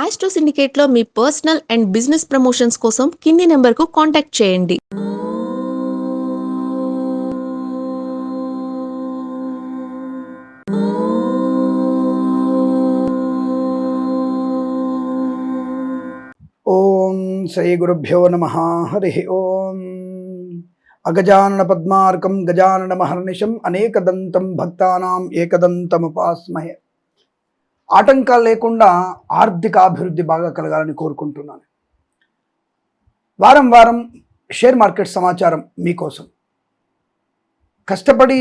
Astro సిండికేట్లో మీ personal and business promotions కోసం కింది నెంబర్కు కాంటాక్ట్ చేయండి. ఓం శ్రీ గురుభ్యో నమ. హరి ఓం. అగజానన పద్మార్కం గజానన మహర్నిశం అనేకదంతం భక్తానాం ఏకదంతముపాస్మహే. ఆటంకాలు లేకుండా ఆర్థిక అభివృద్ధి బాగా కలగాలని కోరుకుంటున్నాను. వారం వారం షేర్ మార్కెట్ సమాచారం మీకోసం కష్టపడి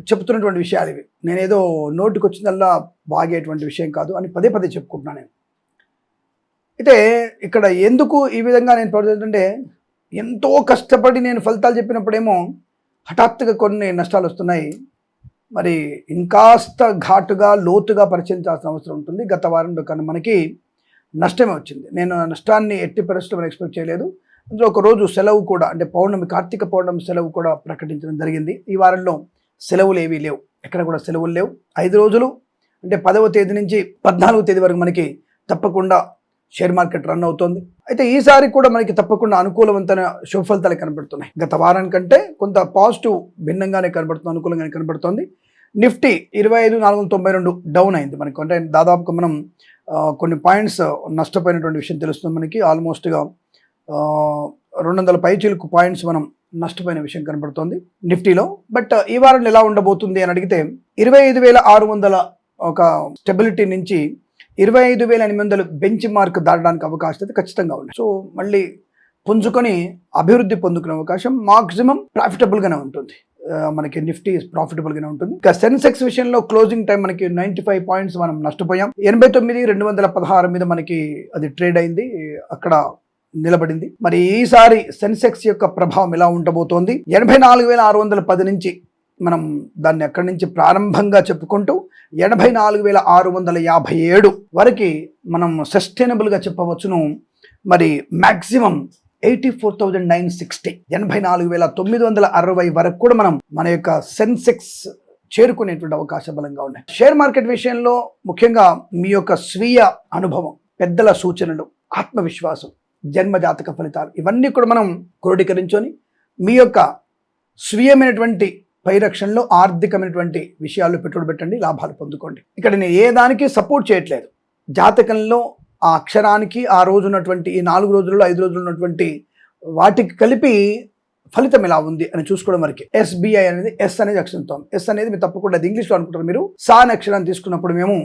చెప్తున్నటువంటి విషయాలు ఇవి. నేనేదో నోటికి వచ్చిందల్లా బాగేటువంటి విషయం కాదు అని పదే పదే చెప్పుకుంటున్నాను నేను. అయితే ఇక్కడ ఎందుకు ఈ విధంగా నేను పడుతుందంటే, ఎంతో కష్టపడి నేను ఫలితాలు చెప్పినప్పుడేమో హఠాత్తుగా కొన్ని నష్టాలు వస్తున్నాయి. మరి ఇంకాస్త ఘాటుగా లోతుగా పరిశీలించాల్సిన అవసరం ఉంటుంది. గత వారంలో కన్నా మనకి నష్టమే వచ్చింది. నేను నష్టాన్ని ఎట్టి పరిస్థితుల్లో ఎక్స్పెక్ట్ చేయలేదు. అందులో ఒక రోజు సెలవు కూడా, అంటే పౌర్ణమి, కార్తీక పౌర్ణమి సెలవు కూడా ప్రకటించడం జరిగింది. ఈ వారంలో సెలవులు ఏవీ లేవు, ఎక్కడ కూడా సెలవులు లేవు. 5 రోజులు అంటే 10వ తేదీ నుంచి 14వ తేదీ వరకు మనకి తప్పకుండా షేర్ మార్కెట్ రన్ అవుతోంది. అయితే ఈసారి కూడా మనకి తప్పకుండా అనుకూలవంతమైన శుభ ఫలితాలు కనబడుతున్నాయి. గత వారానికంటే కొంత పాజిటివ్ భిన్నంగానే కనబడుతుంది, అనుకూలంగానే కనబడుతోంది. నిఫ్టీ 25,492 డౌన్ అయింది మనకు. అంటే దాదాపుగా మనం కొన్ని పాయింట్స్ నష్టపోయినటువంటి విషయం తెలుస్తుంది మనకి. ఆల్మోస్ట్గా 200 పైచీలకు పాయింట్స్ మనం నష్టపోయిన విషయం కనబడుతోంది నిఫ్టీలో. బట్ ఈ వారంలో ఎలా ఉండబోతుంది అని అడిగితే 25,600 ఒక స్టెబిలిటీ నుంచి 25,800 బెంచ్ మార్క్ దాటడానికి అవకాశం అయితే ఖచ్చితంగా ఉంది. సో మళ్ళీ పుంజుకొని అభివృద్ధి పొందుకునే అవకాశం మాక్సిమం ప్రాఫిటబుల్గానే ఉంటుంది. మనకి నిఫ్టీ ప్రాఫిటబుల్గానే ఉంటుంది. ఇక సెన్సెక్స్ విషయంలో క్లోజింగ్ టైం మనకి 95 పాయింట్స్ మనం నష్టపోయాం. 89,216 మీద మనకి అది ట్రేడ్ అయింది, అక్కడ నిలబడింది. మరి ఈసారి సెన్సెక్స్ యొక్క ప్రభావం ఎలా ఉండబోతోంది? 84,610 నుంచి మనం దాన్ని అక్కడి నుంచి ప్రారంభంగా చెప్పుకుంటూ 84,657 వరకు మనం సస్టైనబుల్గా చెప్పవచ్చును. మరి మ్యాక్సిమం 84,960, 84,960 వరకు కూడా మనం మన యొక్క సెన్సెక్స్ చేరుకునేటువంటి అవకాశం బలంగా ఉన్నాయి. షేర్ మార్కెట్ విషయంలో ముఖ్యంగా మీ యొక్క స్వీయ అనుభవం, పెద్దల సూచనలు, ఆత్మవిశ్వాసం, జన్మజాతక ఫలితాలు ఇవన్నీ కూడా మనం క్రోడీకరించుకొని మీ యొక్క స్వీయమైనటువంటి పరిరక్షణలో ఆర్థికమైనటువంటి విషయాల్లో పెట్టుబడి పెట్టండి, లాభాలు పొందుకోండి. ఇక్కడ నేను ఏ దానికి సపోర్ట్ చేయట్లేదు. జాతకంలో ఆ అక్షరానికి ఆ రోజు ఉన్నటువంటి ఈ 4 రోజుల్లో 5 రోజులు ఉన్నటువంటి వాటికి కలిపి ఫలితం ఎలా ఉంది అని చూసుకోవడం వరకే. SBI అనేది ఎస్ అనేది అక్షరంతో, ఎస్ అనేది మీరు తప్పకుండా అది ఇంగ్లీష్లో అనుకుంటారు. మీరు సా అనే అక్షరాన్ని తీసుకున్నప్పుడు మేము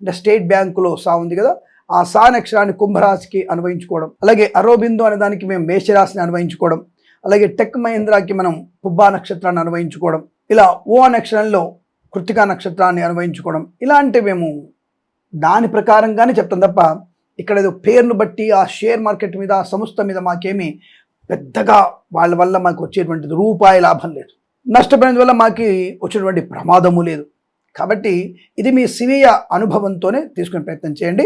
అంటే స్టేట్ బ్యాంకులో సా ఉంది కదా, ఆ సా అనే అక్షరాన్ని కుంభరాశికి అన్వయించుకోవడం, అలాగే అరోబిందో అనే దానికి మేము మేషరాశిని అన్వయించుకోవడం, అలాగే టెక్ మహీంద్రాకి మనం పుబ్బా నక్షత్రాన్ని అన్వయించుకోవడం, ఇలా ఓ నక్షత్రంలో కృత్తికా నక్షత్రాన్ని అన్వయించుకోవడం, ఇలాంటి మేము దాని ప్రకారంగానే చెప్తాం తప్ప ఇక్కడ ఏదో పేరును బట్టి ఆ షేర్ మార్కెట్ మీద, ఆ సంస్థ మీద మాకేమీ పెద్దగా వాళ్ళ వల్ల మాకు వచ్చేటువంటిది రూపాయి లాభం లేదు, నష్టపోయినందువల్ల మాకు వచ్చేటువంటి ప్రమాదము లేదు. కాబట్టి ఇది మీ స్వీయ అనుభవంతోనే తీసుకునే ప్రయత్నం చేయండి.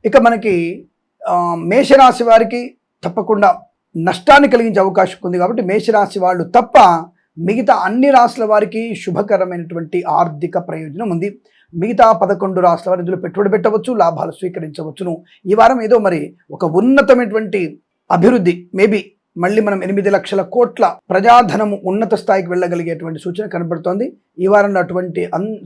ఇక మనకి మేషరాశి వారికి తప్పకుండా నష్టాన్ని కలిగించే అవకాశం ఉంది. కాబట్టి మేషరాశి వాళ్ళు తప్ప మిగతా అన్ని రాశుల వారికి శుభకరమైనటువంటి ఆర్థిక ప్రయోజనం ఉంది. మిగతా 11 రాశుల వారు ఇందులో పెట్టుబడి పెట్టవచ్చు, లాభాలు స్వీకరించవచ్చును. ఈ వారం ఏదో మరి ఒక ఉన్నతమైనటువంటి అభివృద్ధి, మేబీ మళ్ళీ మనం 8 లక్షల కోట్ల ప్రజాధనము ఉన్నత స్థాయికి వెళ్ళగలిగేటువంటి సూచన కనబడుతోంది. ఈ వారంలో అటువంటి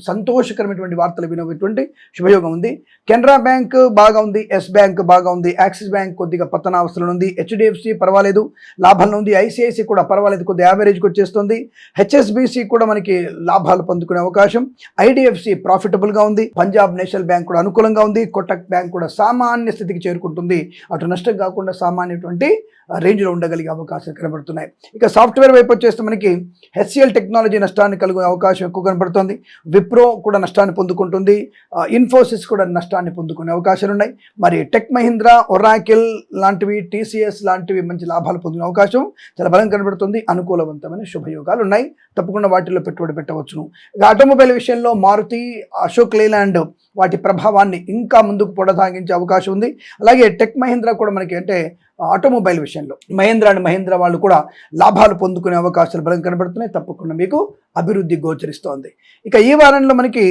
సంతోషకరమైనటువంటి వార్తలు వినేటువంటి శుభయోగం ఉంది. కెనరా బ్యాంక్ బాగా ఉంది, ఎస్ బ్యాంక్ బాగా ఉంది, యాక్సిస్ బ్యాంక్ కొద్దిగా పతనావస్థలో ఉంది, HDFC పర్వాలేదు లాభంలో ఉంది, ICICI కూడా పర్వాలేదు, కొద్దిగా యావరేజ్కి వచ్చేస్తుంది, HSBC కూడా మనకి లాభాలు పొందుకునే అవకాశం, IDFC ప్రాఫిటబుల్గా ఉంది, పంజాబ్ నేషనల్ బ్యాంక్ కూడా అనుకూలంగా ఉంది, కోటక్ బ్యాంక్ కూడా సామాన్య స్థితికి చేరుకుంటుంది. అటు నష్టం కాకుండా సామాన్యటువంటి రేంజ్లో ఉండగలిగే అవకాశాలు కనబడుతున్నాయి. ఇక సాఫ్ట్వేర్ వైపు వచ్చేస్తే మనకి HCL టెక్నాలజీ నష్టాన్ని కలిగే అవకాశం ఎక్కువ కనబడుతుంది, విప్రో కూడా నష్టాన్ని పొందుకుంటుంది, ఇన్ఫోసిస్ కూడా నష్టాన్ని పొందుకునే అవకాశాలు ఉన్నాయి. మరి టెక్ మహీంద్రా, ఒరాకిల్ లాంటివి, TCS లాంటివి మంచి లాభాలు పొందిన అవకాశం చాలా బలం కనబడుతుంది. అనుకూలవంతమైన శుభయోగాలు ఉన్నాయి, తప్పకుండా వాటిల్లో పెట్టుబడి పెట్టవచ్చును. ఇక ఆటోమొబైల్ విషయంలో మారుతి, అశోక్ లేలాండ్ వాటి ప్రభావాన్ని ఇంకా ముందుకు పొడసాగించే అవకాశం ఉంది. అలాగే టెక్ మహీంద్రా కూడా మనకి అంటే ఆటోమొబైల్ విషయంలో మహీంద్రా అండ్ మహీంద్రా వాళ్ళు కూడా లాభాలు పొందుకునే అవకాశాలు బలం కనబడుతున్నాయి. తప్పకుండా మీకు అభివృద్ధి గోచరిస్తోంది. ఇక ఈ వారంలో మనకి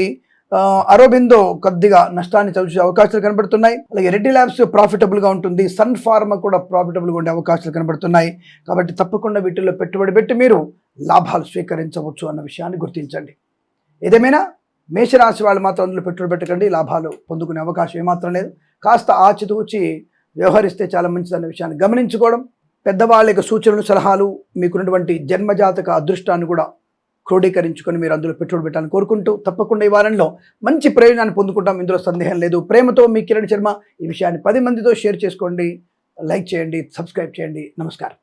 అరోబిందో కొద్దిగా నష్టాన్ని చూసే అవకాశాలు కనబడుతున్నాయి. అలాగే రెడ్డి ల్యాబ్స్ ప్రాఫిటబుల్గా ఉంటుంది. సన్ ఫార్మా కూడా ప్రాఫిటబుల్గా ఉండే అవకాశాలు కనబడుతున్నాయి. కాబట్టి తప్పకుండా వీటిల్లో పెట్టుబడి పెట్టి మీరు లాభాలు స్వీకరించవచ్చు అన్న విషయాన్ని గుర్తించండి. ఏదేమైనా మేషరాశి వాళ్ళు మాత్రం అందులో పెట్టుబడి పెట్టకండి, లాభాలు పొందుకునే అవకాశం ఏమాత్రం లేదు. కాస్త ఆచితూచి వ్యవహరిస్తే చాలా మంచిదన్న విషయాన్ని గమనించుకోవడం, పెద్దవాళ్ళ యొక్క సూచనలు సలహాలు మీకున్నటువంటి జన్మజాతక అదృష్టాన్ని కూడా క్రోడీకరించుకొని మీరు అందులో పెట్టుబడి పెట్టాలని కోరుకుంటూ తప్పకుండా ఈ వారంలో మంచి ప్రయోజనాన్ని పొందుకుంటాం, ఇందులో సందేహం లేదు. ప్రేమతో మీ కిరణ్ శర్మ. ఈ విషయాన్ని 10 మందితో షేర్ చేసుకోండి, లైక్ చేయండి, సబ్స్క్రైబ్ చేయండి. నమస్కారం.